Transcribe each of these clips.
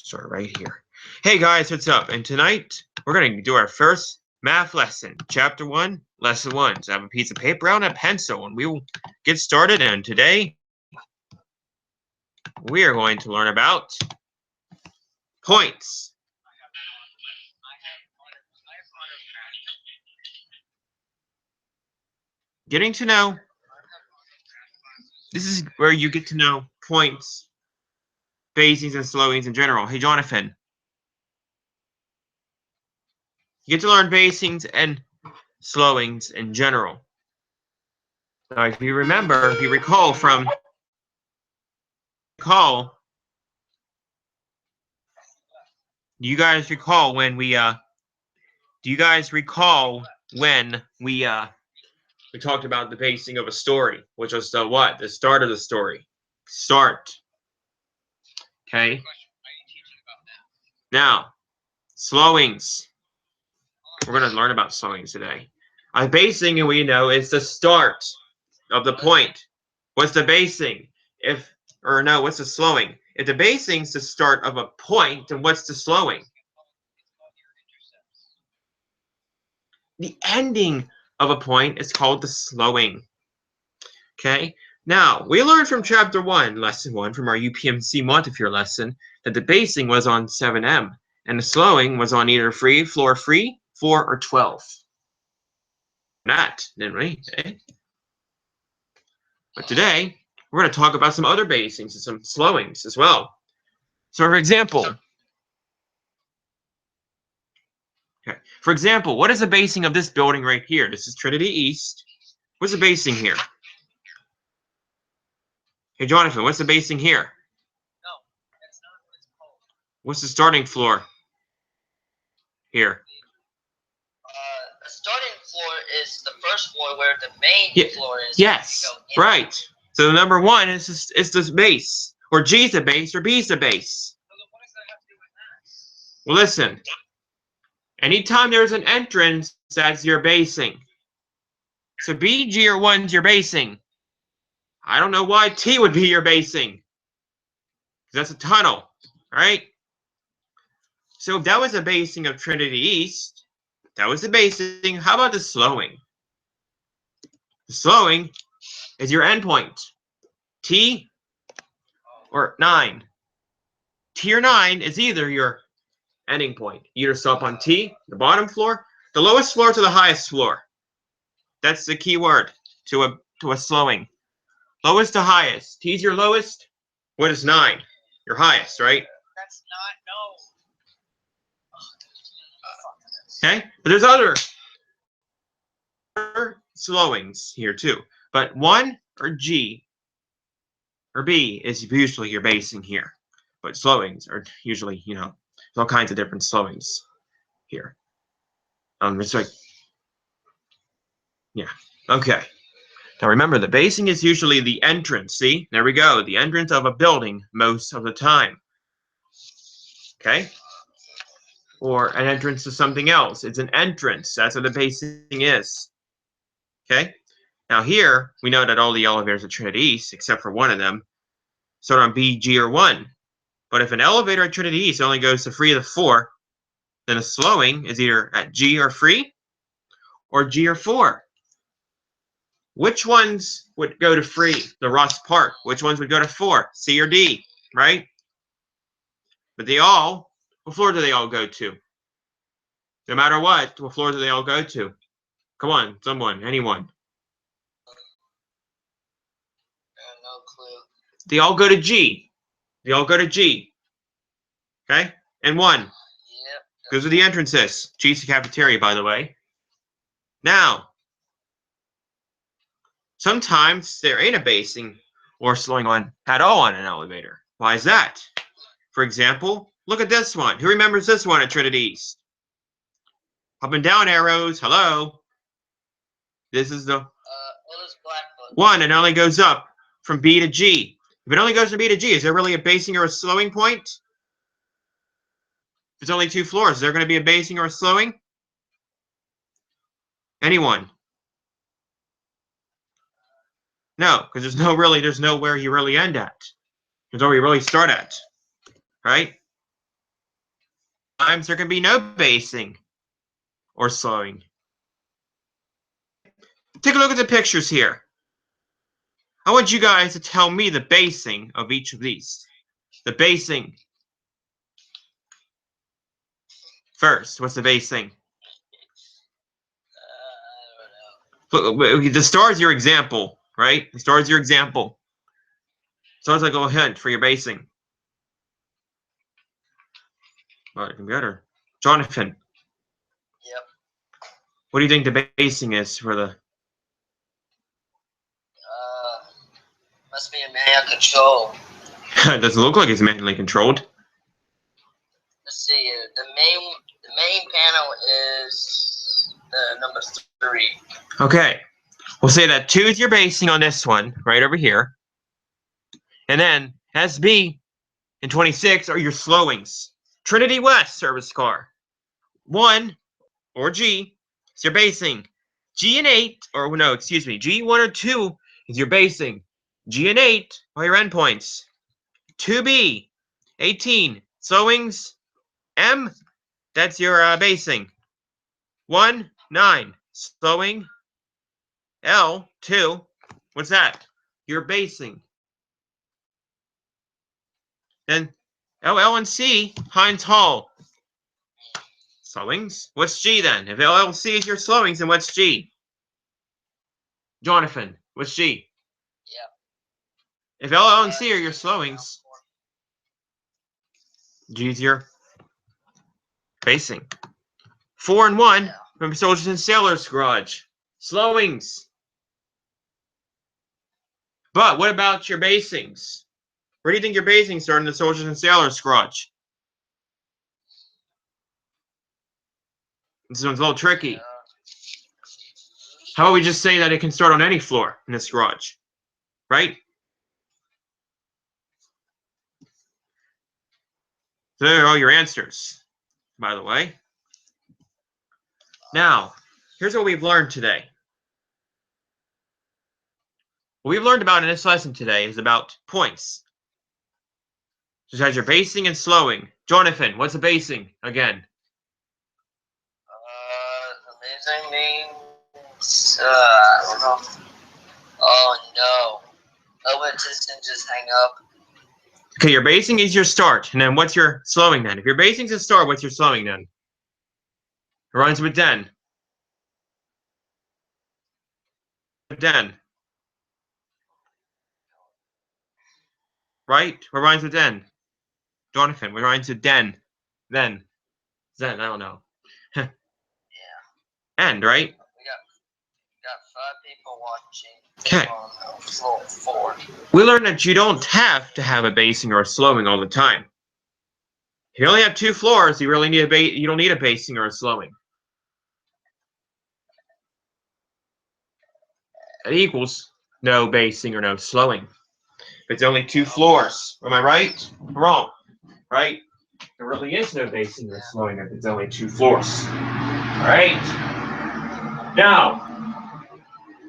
Start right here. Hey guys, what's up? And tonight we're going to do our first math lesson, chapter 1, lesson 1. So I have a piece of paper and a pencil, and we will get started. And today we are going to learn about points. Getting to know. This is where you get to know points, basings, and slowings in general. Hey, Jonathan. You get to learn basings and slowings in general. Now, if you remember, if you recall from do you guys recall when we we talked about the basing of a story, which was the what? The start of the story. Start. Okay. Now, slowings. We're going to learn about slowings today. A basing, and we know, is the start of the point. What's the basing? What's the slowing? If the basing's the start of a point, then what's the slowing? The ending of a point is called the slowing. Okay? Now, we learned from chapter 1, lesson 1, from our UPMC Montefiore lesson, that the basing was on 7M, and the slowing was on either free, 4, or 12. That, didn't we? Okay? But today, we're going to talk about some other basings and some slowings as well. So, for example, what is the basing of this building right here? This is Trinity East. What's the basing here? Hey, Jonathan, what's the basing here? No, that's not what it's called. What's the starting floor here? The starting floor is the first floor where the main floor is. Yes, right. So the number 1 is the base, or G's the base, or B's the base. So what does that have to do with that? Well, listen. Anytime there's an entrance, that's your basing. So B, G, or 1's your basing. I don't know why T would be your basing. That's a tunnel, right? So if that was the basing of Trinity East, that was the basing. How about the slowing? The slowing is your endpoint. T or 9. T or 9 is either your ending point. You either stop on T, the bottom floor, the lowest floor to the highest floor. That's the key word to a slowing. Lowest to highest. T's your lowest. What is 9? Your highest, right? That's not, no. Okay? But there's other slowings here too. But 1 or G or B is usually your basing here. But slowings are usually, there's all kinds of different slowings here. It's like, yeah. Okay. Now remember, the basing is usually the entrance. See? There we go. The entrance of a building most of the time. Okay? Or an entrance to something else. It's an entrance. That's what the basing is. Okay? Now here, we know that all the elevators at Trinity East, except for one of them, start on B, G, or 1. But if an elevator at Trinity East only goes to 3 of the 4, then a slowing is either at G or 3 or G or 4. Which ones would go to 3? The Ross Park. Which ones would go to 4? C or D, right? But what floor do they all go to? No matter what floor do they all go to? Come on, someone, anyone. no clue. They all go to G. They all go to G. Okay? And 1. Yep. Those are the entrances. G's the cafeteria, by the way. Now, sometimes there ain't a basing or slowing on at all on an elevator. Why is that? For example, look at this one. Who remembers this one at Trinity East? Up and down arrows. Hello. This is the one, and it only goes up from B to G. If it only goes from B to G, is there really a basing or a slowing point? If it's only 2 floors, is there going to be a basing or a slowing? Anyone? No, because there's nowhere you really end at. There's nowhere you really start at, right? times there can be no basing or slowing. Take a look at the pictures here. I want you guys to tell me the basing of each of these. The basing. First, what's the basing? Look, the star is your example, right? The star is your example. So it's like a little hint for your basing. All right, computer. Jonathan. Yep. What do you think the basing is for the? Must be a manual control. It doesn't look like it's manually controlled. Let's see. The main panel is the number 3. Okay. We'll say that 2 is your basing on this one, right over here. And then SB and 26 are your slowings. Trinity West service car. 1 or G is your basing. G and 8, or no, excuse me, G1 or 2 is your basing. G and 8 are your endpoints. 2B, 18, slowings. M, that's your basing. 1, 9, slowing. L, 2, what's that? Your basing. Then LL and C, Heinz Hall. Slowings. What's G then? If LLC is your slowings, then what's G? Jonathan, what's G? Yeah. If LL and C are your slowings, G is your basing. 4 and 1 from Soldiers and Sailors Garage. Slowings. But what about your basings? Where do you think your basings are in the Soldiers and Sailors Garage? This one's a little tricky. How about we just say that it can start on any floor in this garage, right? So there are all your answers, by the way. Now, here's what we've learned today. What we've learned about in this lesson today is about points. Just has your basing and slowing. Jonathan, what's a basing again? The basing means, I don't know. Oh no. Oh, but just hang up. Okay, your basing is your start, and then what's your slowing then? If your basing's a start, what's your slowing then? It rhymes with den. Den. Right? What rhymes with den? Jonathan, what rhymes with den? Then. Zen, I don't know. Yeah. End, right? We got 5 people watching. Okay. On floor 4. We learned that you don't have to have a basing or a slowing all the time. If you only have 2 floors, you really need you don't need a basing or a slowing. That equals no basing or no slowing. If it's only 2 floors. Am I right? Wrong. Right? There really is no basing or slowing if it's only 2 floors. Alright? Now,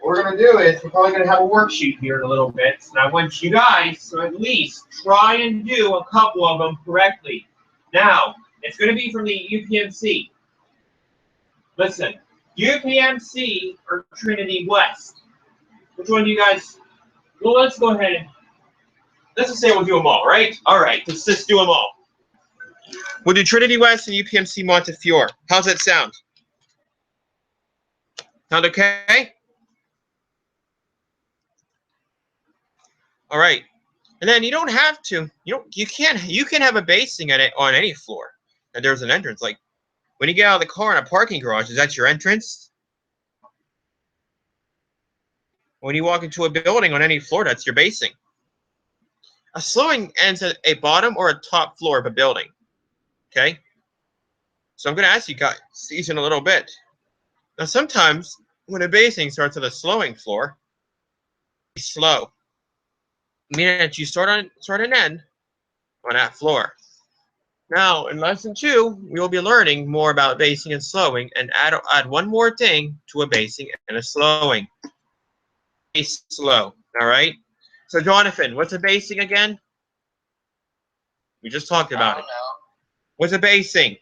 what we're going to do is we're probably going to have a worksheet here in a little bit, and I want you guys to at least try and do a couple of them correctly. Now, it's going to be from the UPMC. Listen, UPMC or Trinity West? Which one do you guys? Well, let's go ahead and let's just say we'll do them all, right? All right, let's just do them all. We'll do Trinity West and UPMC Montefiore. How's that sound? Sound okay? All right. And then you don't have to, you can have a basing at it on any floor. And there's an entrance. Like when you get out of the car in a parking garage, is that your entrance? When you walk into a building on any floor, that's your basing. A slowing ends at a bottom or a top floor of a building. Okay? So I'm going to ask you guys these in a little bit. Now sometimes when a basing starts at a slowing floor, it's slow. Meaning that you start and end on that floor. Now, in lesson 2, we will be learning more about basing and slowing, and add one more thing to a basing and a slowing. Base slow, all right? So, Jonathan, what's a basing again? We just talked about it. What's a basing?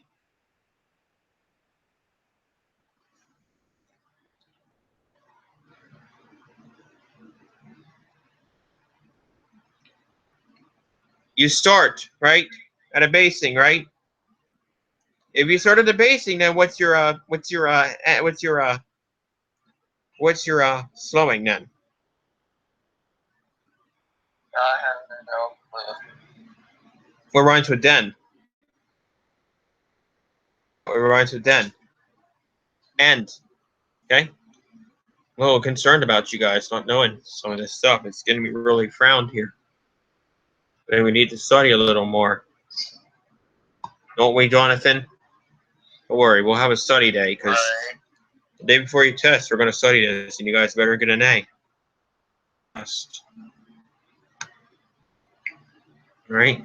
you start, right, at a basing, right? If you start at a basing, then what's your slowing then? I have no clue. What rhymes with den? What rhymes with den? End. Okay? I'm a little concerned about you guys not knowing some of this stuff. It's going to be really frowned here. And we need to study a little more. Don't we, Jonathan? Don't worry, we'll have a study day because Right. the day before you test, we're going to study this, and you guys better get an A. All right?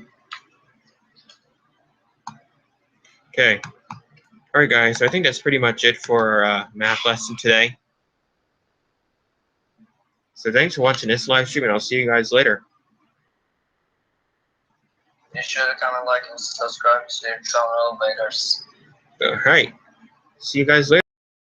Okay. All right, guys. So I think that's pretty much it for our math lesson today. So thanks for watching this live stream, and I'll see you guys later. Be sure to comment, like, and subscribe to your channel later. All right. See you guys later.